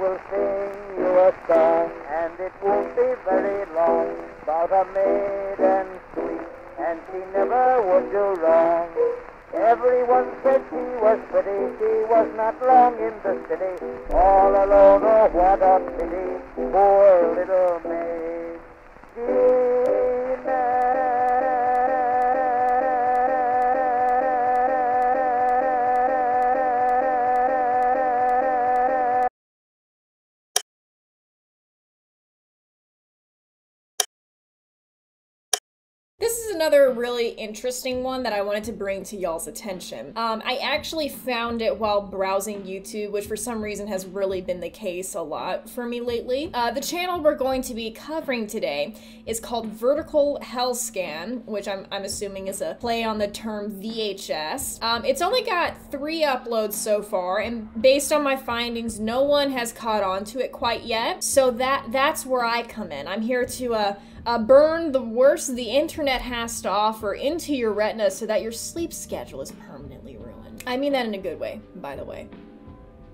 will sing you a song, and it won't be very long, about a maiden sweet, and she never would do wrong. Everyone said she was pretty, she was not long in the city, all alone, oh what a pity, poor little maid. This is another really interesting one that I wanted to bring to y'all's attention. I actually found it while browsing YouTube, which for some reason has really been the case a lot for me lately. The channel we're going to be covering today is called Vertical Hell Scan, which I'm assuming is a play on the term VHS. It's only got 3 uploads so far, and based on my findings, no one has caught on to it quite yet. So that's where I come in. I'm here to burn the worst the internet has to offer into your retina so that your sleep schedule is permanently ruined. I mean that in a good way, by the way.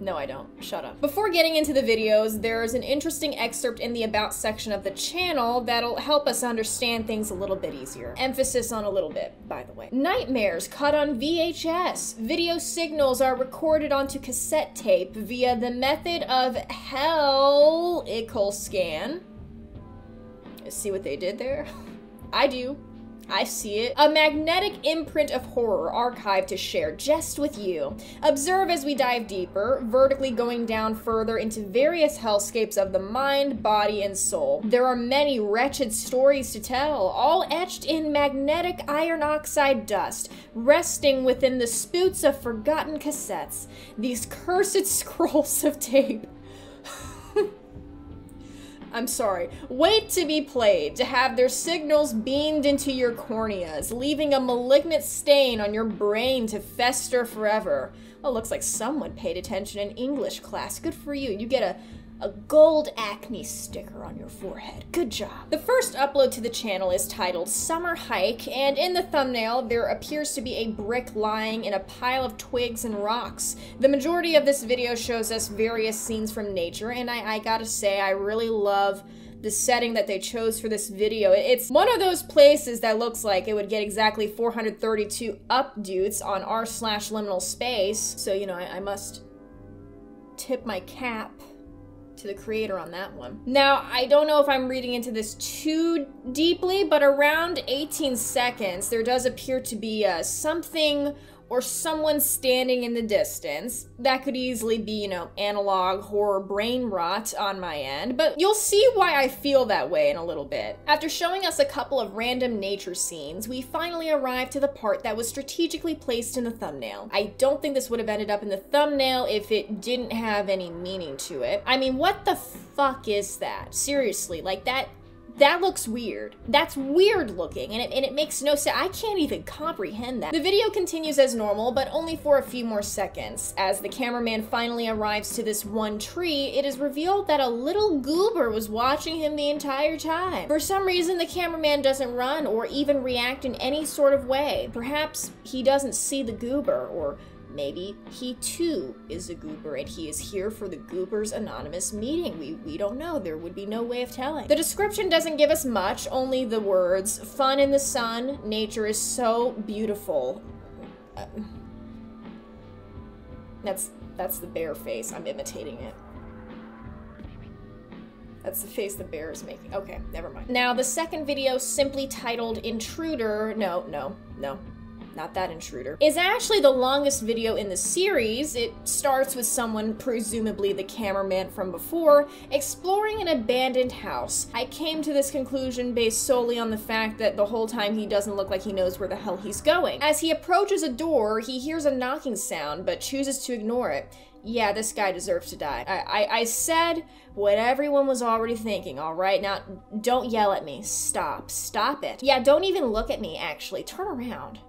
No, I don't. Shut up. Before getting into the videos, there's an interesting excerpt in the About section of the channel that'll help us understand things a little bit easier. Emphasis on a little bit, by the way. Nightmares caught on VHS. Video signals are recorded onto cassette tape via the method of helical scan. See what they did there? I do. I see it. A magnetic imprint of horror archived to share just with you. Observe as we dive deeper, vertically going down further into various hellscapes of the mind, body, and soul. There are many wretched stories to tell, all etched in magnetic iron oxide dust, resting within the spoots of forgotten cassettes. These cursed scrolls of tape. I'm sorry, wait to be played, to have their signals beamed into your corneas, leaving a malignant stain on your brain to fester forever. Well, looks like someone paid attention in English class. Good for you. You get a gold acne sticker on your forehead. Good job. The first upload to the channel is titled Summer Hike, and in the thumbnail there appears to be a brick lying in a pile of twigs and rocks. The majority of this video shows us various scenes from nature, and I gotta say, I really love the setting that they chose for this video. It's one of those places that looks like it would get exactly 432 upvotes on r/liminal space, so you know, I must tip my cap to the creator on that one. Now, I don't know if I'm reading into this too deeply, but around 18 seconds, there does appear to be something or someone standing in the distance. That could easily be, you know, analog horror brain rot on my end, but you'll see why I feel that way in a little bit. After showing us a couple of random nature scenes, we finally arrived to the part that was strategically placed in the thumbnail. I don't think this would have ended up in the thumbnail if it didn't have any meaning to it. I mean, what the fuck is that? Seriously, like that looks weird. That's weird looking, and it makes no sense. I can't even comprehend that. The video continues as normal, but only for a few more seconds. As the cameraman finally arrives to this one tree, it is revealed that a little goober was watching him the entire time. For some reason, the cameraman doesn't run or even react in any sort of way. Perhaps he doesn't see the goober, or maybe he too is a goober and he is here for the goober's anonymous meeting. We don't know. There would be no way of telling. The description doesn't give us much, only the words, fun in the sun, nature is so beautiful. That's the bear face. I'm imitating it. That's the face the bear is making. Okay, never mind. Now, the second video, simply titled Intruder, no. Not that intruder, is actually the longest video in the series. It starts with someone, presumably the cameraman from before, exploring an abandoned house. I came to this conclusion based solely on the fact that the whole time he doesn't look like he knows where the hell he's going. As he approaches a door, he hears a knocking sound, but chooses to ignore it. Yeah, this guy deserves to die. I said what everyone was already thinking, alright? Now, don't yell at me. Stop it. Yeah, don't even look at me, actually. Turn around.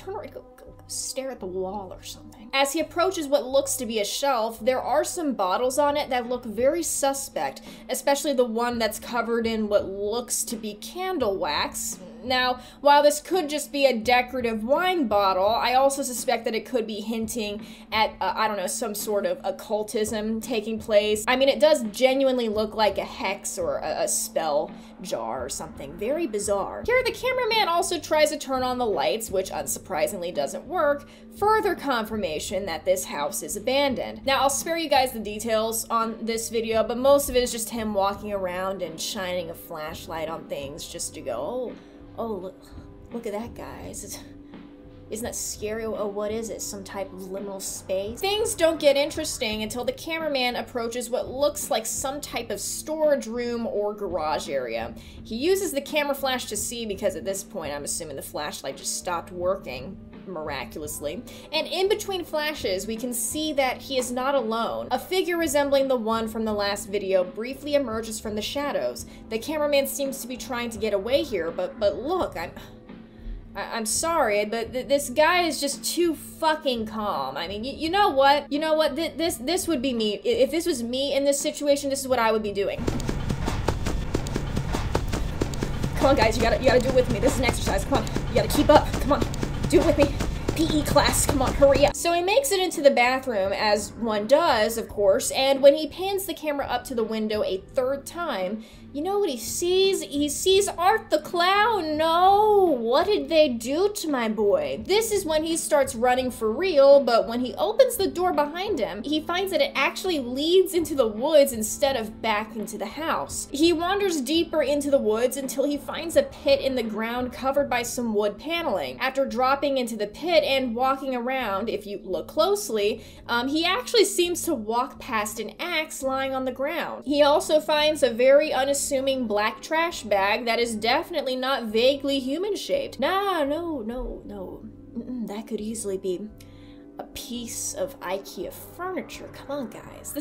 Go stare at the wall or something. As he approaches what looks to be a shelf, there are some bottles on it that look very suspect, especially the one that's covered in what looks to be candle wax. Now, while this could just be a decorative wine bottle, I also suspect that it could be hinting at, I don't know, some sort of occultism taking place. I mean, it does genuinely look like a hex or a spell jar or something. Very bizarre. Here, the cameraman also tries to turn on the lights, which unsurprisingly doesn't work. Further confirmation that this house is abandoned. Now, I'll spare you guys the details on this video, but most of it is just him walking around and shining a flashlight on things just to go, oh, look at that, guys. Isn't that scary? Oh, what is it? Some type of liminal space? Things don't get interesting until the cameraman approaches what looks like some type of storage room or garage area. He uses the camera flash to see because at this point, I'm assuming the flashlight just stopped working miraculously. And in between flashes, we can see that he is not alone. A figure resembling the one from the last video briefly emerges from the shadows. The cameraman seems to be trying to get away here, but look, I'm sorry, but this guy is just too fucking calm. I mean, you know what? You know what? This would be me. If this was me in this situation, this is what I would be doing. Come on, guys, you gotta do it with me. This is an exercise. Come on, you gotta keep up. Come on, do it with me. PE class, come on, hurry up. So he makes it into the bathroom, as one does, of course, and when he pans the camera up to the window a third time, you know what he sees? He sees Art the Clown. No, what did they do to my boy? This is when he starts running for real, but when he opens the door behind him, he finds that it actually leads into the woods instead of back into the house. He wanders deeper into the woods until he finds a pit in the ground covered by some wood paneling. After dropping into the pit and walking around, if you look closely, he actually seems to walk past an axe lying on the ground. He also finds a very unassuming black trash bag that is definitely not vaguely human-shaped. No. That could easily be a piece of IKEA furniture. Come on, guys.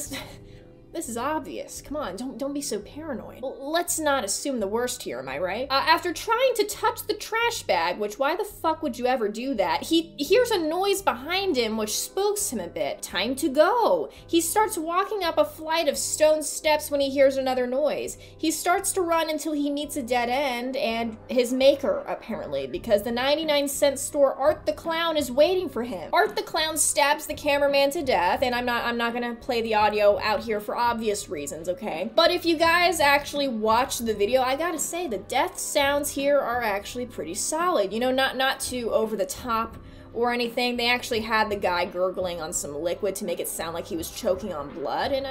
This is obvious. Come on, don't be so paranoid. Well, let's not assume the worst here, am I right? After trying to touch the trash bag, which why the fuck would you ever do that? He hears a noise behind him, which spooks him a bit. Time to go. He starts walking up a flight of stone steps when he hears another noise. He starts to run until he meets a dead end and his maker, apparently, because the 99-cent store Art the Clown is waiting for him. Art the Clown stabs the cameraman to death, and I'm not gonna play the audio out here for obvious reasons, okay? But if you guys actually watch the video, I gotta say, the death sounds here are actually pretty solid. You know, not too over the top or anything. They actually had the guy gurgling on some liquid to make it sound like he was choking on blood, and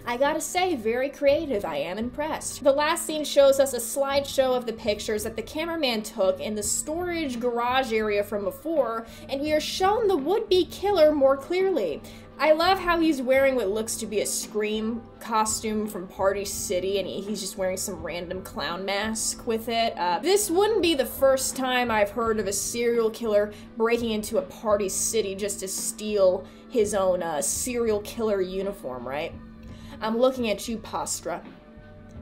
I gotta say, very creative. I am impressed. The last scene shows us a slideshow of the pictures that the cameraman took in the storage garage area from before, and we are shown the would-be killer more clearly. I love how he's wearing what looks to be a Scream costume from Party City, and he's just wearing some random clown mask with it. This wouldn't be the first time I've heard of a serial killer breaking into a Party City just to steal his own serial killer uniform, right? I'm looking at you, Postra.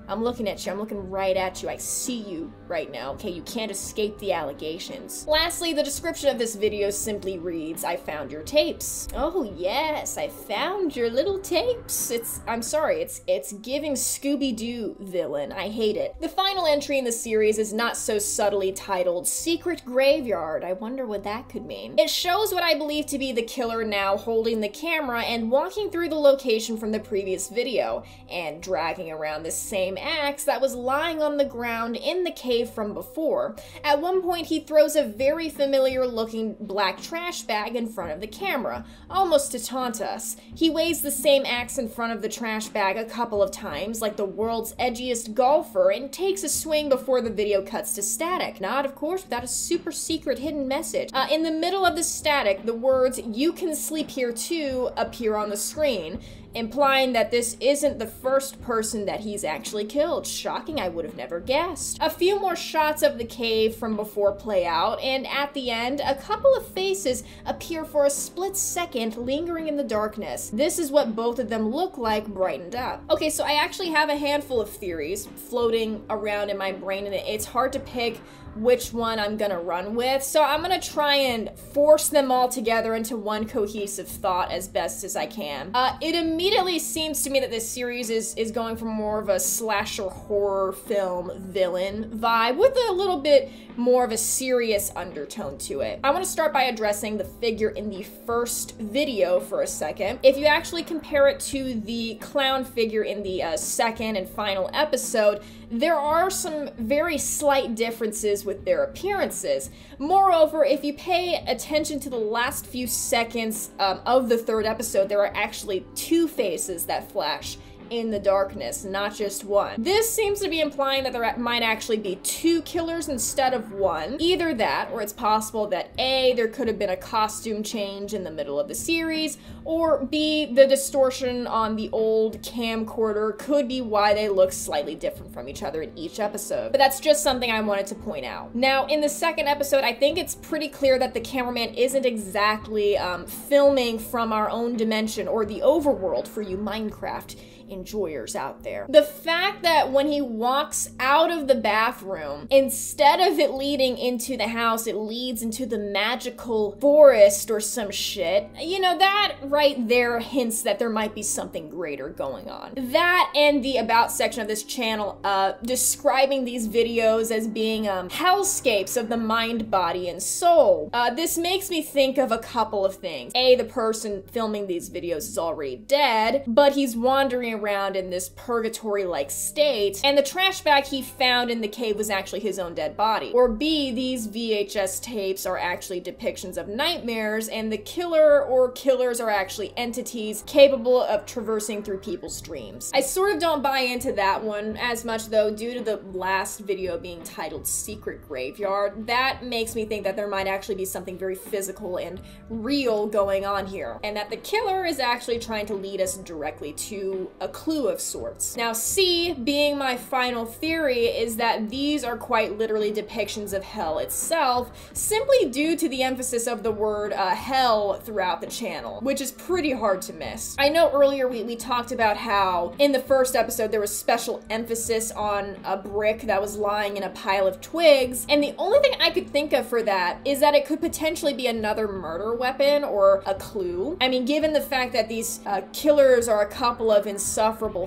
I'm looking at you. I'm looking right at you. I see you right now, okay? You can't escape the allegations. Lastly, the description of this video simply reads, I found your tapes. Oh yes, I found your little tapes. I'm sorry, it's giving Scooby-Doo villain. I hate it. The final entry in the series is not so subtly titled Secret Graveyard. I wonder what that could mean. It shows what I believe to be the killer now holding the camera and walking through the location from the previous video and dragging around the same axe that was lying on the ground in the cave from before. At one point, he throws a very familiar looking black trash bag in front of the camera, almost to taunt us. He waves the same axe in front of the trash bag a couple of times, like the world's edgiest golfer, and takes a swing before the video cuts to static. Not, of course, without a super secret hidden message. In the middle of the static, the words, "You can sleep here too," appear on the screen, implying that this isn't the first person that he's actually killed. Shocking, I would have never guessed. A few more shots of the cave from before play out, and at the end, a couple of faces appear for a split second, lingering in the darkness. This is what both of them look like brightened up. Okay, so I actually have a handful of theories floating around in my brain, and it's hard to pick which one I'm gonna run with, so I'm gonna try and force them all together into one cohesive thought as best as I can. It immediately seems to me that this series is going for more of a slasher horror film villain vibe with a little bit more of a serious undertone to it. I want to start by addressing the figure in the first video for a second. If you actually compare it to the clown figure in the second and final episode, there are some very slight differences with their appearances. Moreover, if you pay attention to the last few seconds of the third episode, there are actually two faces that flash in the darkness, not just one. This seems to be implying that there might actually be two killers instead of one. Either that, or it's possible that A, there could have been a costume change in the middle of the series, or B, the distortion on the old camcorder could be why they look slightly different from each other in each episode. But that's just something I wanted to point out. Now, in the second episode, I think it's pretty clear that the cameraman isn't exactly filming from our own dimension or the overworld for you Minecraft enjoyers out there. The fact that when he walks out of the bathroom, instead of it leading into the house, it leads into the magical forest or some shit, you know, that right there hints that there might be something greater going on. That and the about section of this channel describing these videos as being hellscapes of the mind, body, and soul. This makes me think of a couple of things. A, the person filming these videos is already dead, but he's wandering around in this purgatory-like state, and the trash bag he found in the cave was actually his own dead body. Or B, these VHS tapes are actually depictions of nightmares, and the killer or killers are actually entities capable of traversing through people's dreams. I sort of don't buy into that one as much, though, due to the last video being titled Secret Graveyard. That makes me think that there might actually be something very physical and real going on here, and that the killer is actually trying to lead us directly to a clue of sorts. Now, C, being my final theory, is that these are quite literally depictions of hell itself, simply due to the emphasis of the word hell throughout the channel, which is pretty hard to miss. I know earlier we talked about how in the first episode there was special emphasis on a brick that was lying in a pile of twigs, and the only thing I could think of for that is that it could potentially be another murder weapon or a clue. I mean, given the fact that these killers are a couple of insufferable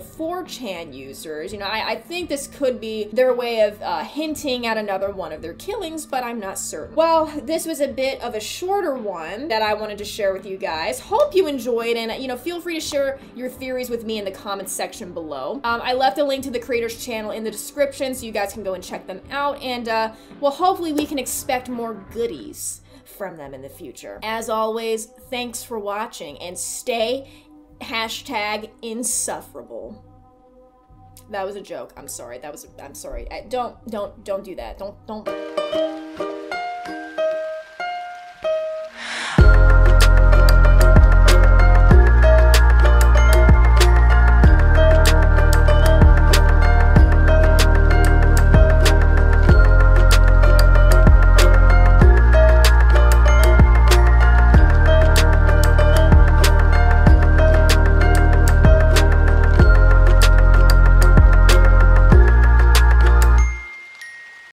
4chan users, you know, I think this could be their way of hinting at another one of their killings, but I'm not certain. Well, this was a bit of a shorter one that I wanted to share with you guys. Hope you enjoyed, and you know, feel free to share your theories with me in the comments section below. I left a link to the creator's channel in the description so you guys can go and check them out, and well, hopefully we can expect more goodies from them in the future. As always, thanks for watching, and stay #insufferable. That was a joke. I'm sorry. I'm sorry. Don't do that. Don't.